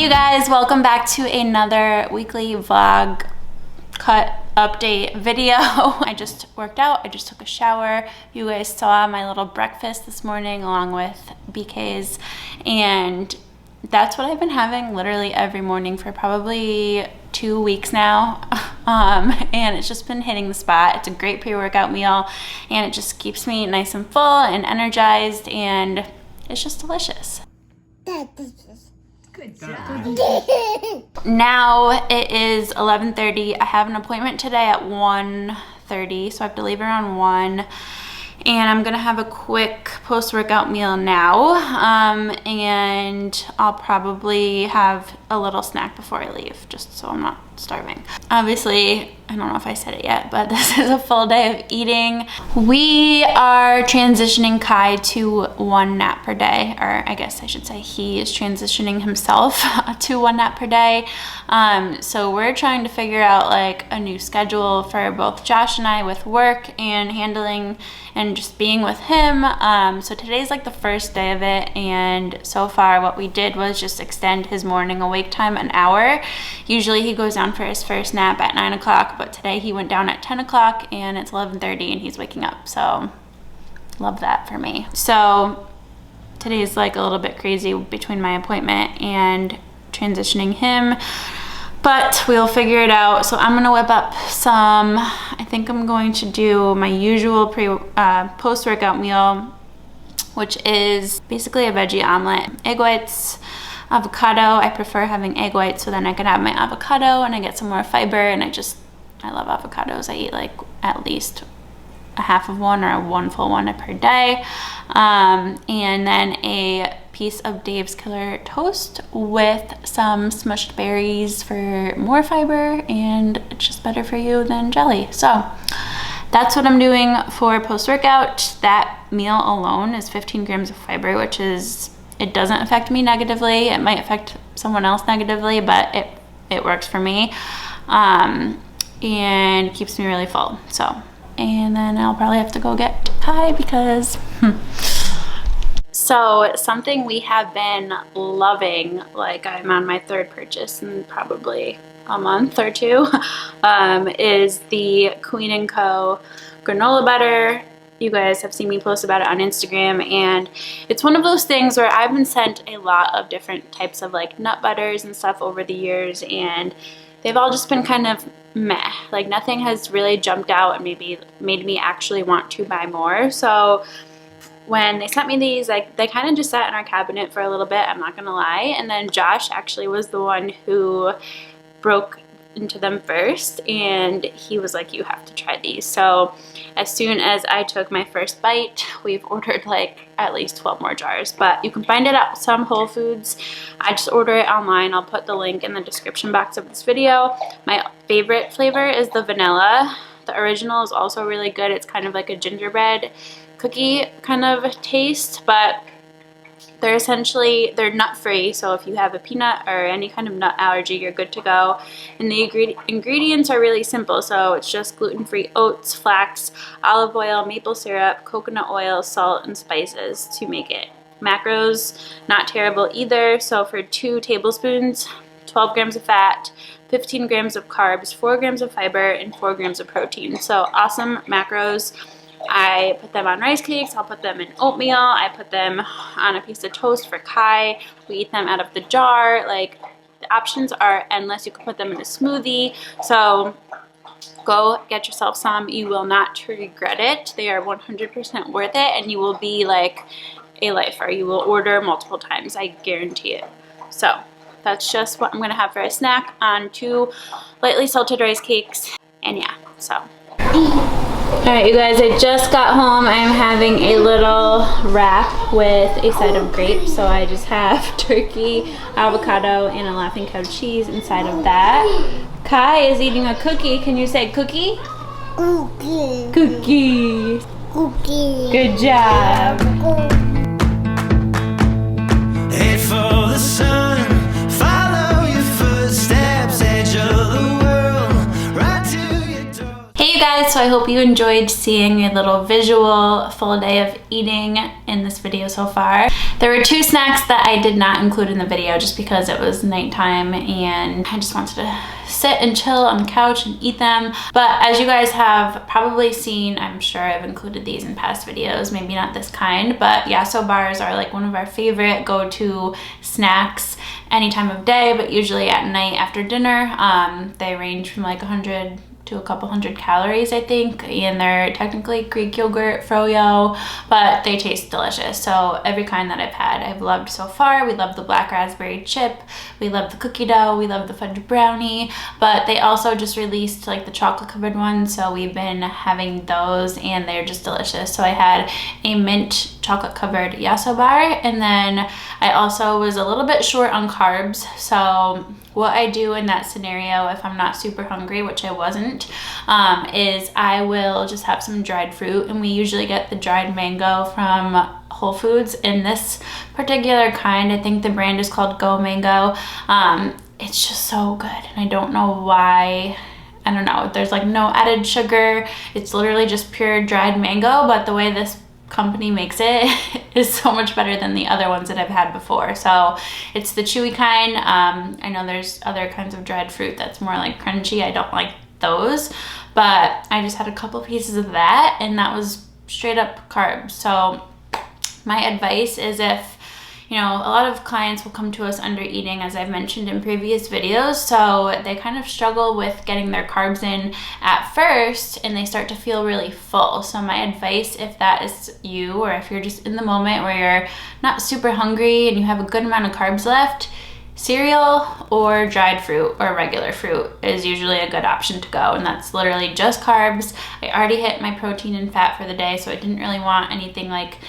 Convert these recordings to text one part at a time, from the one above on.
you guys, welcome back to another weekly vlog cut update video. I just worked out, I just took a shower. You guys saw my little breakfast this morning along with BK's, and that's what I've been having literally every morning for probably 2 weeks now. And it's just been hitting the spot. It's a great pre-workout meal and it just keeps me nice and full and energized, and it's just delicious. Good job. Now it is 11:30. I have an appointment today at 1:30, so I have to leave around 1. And I'm gonna have a quick post-workout meal now, and I'll probably have a little snack before I leave, just so I'm not starving. Obviously, I don't know if I said it yet, but this is a full day of eating. We are transitioning Kai to 1 nap per day, or I guess I should say he is transitioning himself to 1 nap per day. So we're trying to figure out like a new schedule for both Josh and I with work and handling and just being with him. So today's like the first day of it, and so far what we did was just extend his morning awake time an hour. Usually he goes down for his first nap at 9 o'clock, but today he went down at 10 o'clock and it's 11:30 and he's waking up. So love that for me. So today's like a little bit crazy between my appointment and transitioning him, but we'll figure it out. So I'm gonna whip up some, I think I'm going to do my usual post-workout meal, which is basically a veggie omelet, egg whites, avocado. I prefer having egg whites so then I can have my avocado and I get some more fiber, and I love avocados. I eat like at least a half of one or one full one per day. And then a piece of Dave's Killer Toast with some smushed berries for more fiber, and it's just better for you than jelly. So that's what I'm doing for post-workout. That meal alone is 15 grams of fiber, which is, it doesn't affect me negatively. It might affect someone else negatively, but it works for me. And keeps me really full. So, and then I'll probably have to go get Kai because So something we have been loving, like I'm on my 3rd purchase in probably a month or 2, is the Queen & Co. granola butter. You guys have seen me post about it on Instagram, and it's one of those things where I've been sent a lot of different types of like nut butters and stuff over the years, and they've all just been kind of meh. Like nothing has really jumped out and maybe made me actually want to buy more. So when they sent me these, like they kind of just sat in our cabinet for a little bit, I'm not gonna lie. And then Josh actually was the one who broke into them first, and he was like, you have to try these. So as soon as I took my first bite, we've ordered like at least 12 more jars, but you can find it at some Whole Foods. I just order it online. I'll put the link in the description box of this video. My favorite flavor is the vanilla. The original is also really good. It's kind of like a gingerbread cookie kind of taste, but they're nut free, so if you have a peanut or any kind of nut allergy, you're good to go. And the ingredients are really simple, so it's just gluten-free oats, flax, olive oil, maple syrup, coconut oil, salt, and spices to make it. Macros, not terrible either. So for 2 tablespoons, 12 grams of fat, 15 grams of carbs, 4 grams of fiber, and 4 grams of protein. So awesome macros. I put them on rice cakes, I'll put them in oatmeal, I put them on a piece of toast for Kai. We eat them out of the jar. Like, the options are endless. You can put them in a smoothie. So go get yourself some. You will not regret it. They are 100% worth it, and you will be like a lifer. You will order multiple times, I guarantee it. So that's just what I'm gonna have for a snack on 2 lightly salted rice cakes. And yeah, so alright you guys, I just got home. I'm having a little wrap with a side of grapes. So I just have turkey, avocado, and a Laughing Cow cheese inside of that. Kai is eating a cookie. Can you say cookie? Cookie. Cookie. Cookie. Good job. Head for the sun, follow your footsteps, edge of the world, right to your door. Hey you guys, so I hope hope you enjoyed seeing a little visual full day of eating in this video so far. There were 2 snacks that I did not include in the video just because it was nighttime and I just wanted to sit and chill on the couch and eat them. But as you guys have probably seen, I'm sure I've included these in past videos, maybe not this kind, but Yasso bars are like one of our favorite go-to snacks any time of day, but usually at night after dinner. They range from like 100 to a couple hundred calories, I think, and they're technically Greek yogurt, froyo, but they taste delicious. So every kind that I've had, I've loved so far. We love the black raspberry chip, we love the cookie dough, we love the fudge brownie, but they also just released like the chocolate covered ones, so we've been having those and they're just delicious. So I had a mint chocolate covered Yasso bar, and then I also was a little bit short on carbs, so what I do in that scenario if I'm not super hungry, which I wasn't, is I will just have some dried fruit, and we usually get the dried mango from Whole Foods. In this particular kind, I think the brand is called Go Mango. It's just so good, and I don't know why. I don't know, there's like no added sugar. It's literally just pure dried mango, but the way this company makes it is so much better than the other ones that I've had before. So it's the chewy kind. I know there's other kinds of dried fruit that's more like crunchy. I don't like those, but I just had a couple pieces of that, and that was straight up carbs. So my advice is, if you know, a lot of clients will come to us under eating, as I've mentioned in previous videos, so they kind of struggle with getting their carbs in at first and they start to feel really full. So my advice, if that is you, or if you're just in the moment where you're not super hungry and you have a good amount of carbs left, cereal or dried fruit or regular fruit is usually a good option to go, and that's literally just carbs. I already hit my protein and fat for the day, so I didn't really want anything like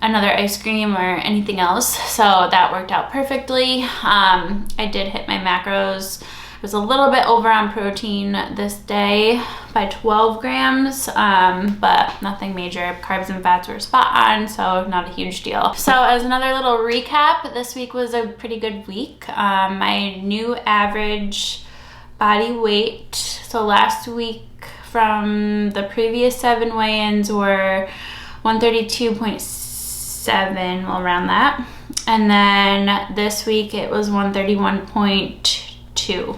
another ice cream or anything else, so that worked out perfectly. I did hit my macros. It was a little bit over on protein this day by 12 grams, but nothing major. Carbs and fats were spot on, so not a huge deal. So as another little recap, this week was a pretty good week. My new average body weight, so last week from the previous 7 weigh-ins were 132.7, well, around that, and then this week it was 131.2.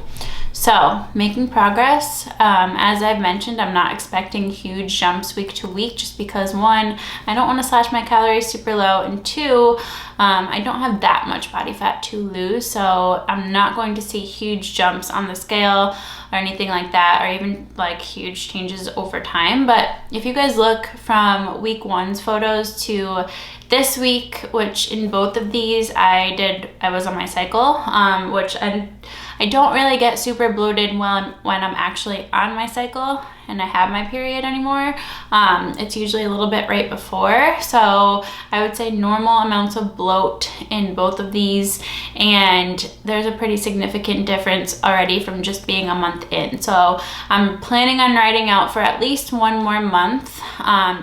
So making progress. As I've mentioned, I'm not expecting huge jumps week to week, just because 1, I don't want to slash my calories super low, and 2, I don't have that much body fat to lose, so I'm not going to see huge jumps on the scale or anything like that, or even like huge changes over time. But if you guys look from week 1's photos to this week, which in both of these I was on my cycle, which I don't really get super bloated when I'm actually on my cycle and I have my period anymore. It's usually a little bit right before, so I would say normal amounts of bloat in both of these, and there's a pretty significant difference already from just being a month in. So I'm planning on riding out for at least 1 more month,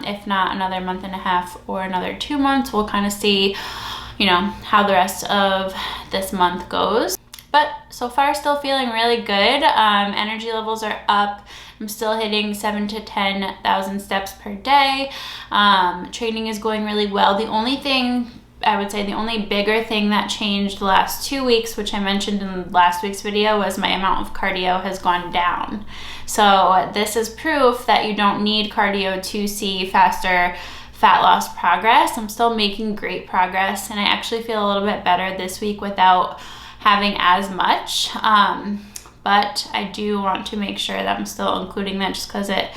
if not another month and a half or another 2 months. We'll kind of see, you know, how the rest of this month goes. But so far, still feeling really good. Energy levels are up. I'm still hitting 7,000 to 10,000 steps per day. Training is going really well. The only thing, I would say the only bigger thing that changed the last 2 weeks, which I mentioned in last week's video, was my amount of cardio has gone down. So this is proof that you don't need cardio to see faster fat loss progress. I'm still making great progress, and I actually feel a little bit better this week without having as much, but I do want to make sure that I'm still including that, just because it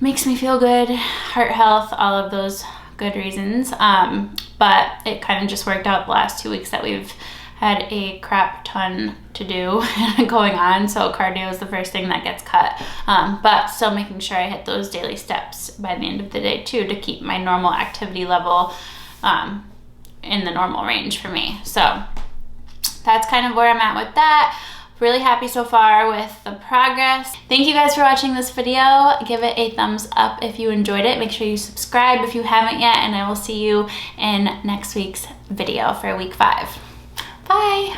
makes me feel good, heart health, all of those good reasons. But it kind of just worked out the last 2 weeks that we've had a crap ton to do going on, so cardio is the first thing that gets cut, but still making sure I hit those daily steps by the end of the day too, to keep my normal activity level in the normal range for me. So that's kind of where I'm at with that. Really happy so far with the progress. Thank you guys for watching this video. Give it a thumbs up if you enjoyed it. Make sure you subscribe if you haven't yet, and I will see you in next week's video for week 5. Bye.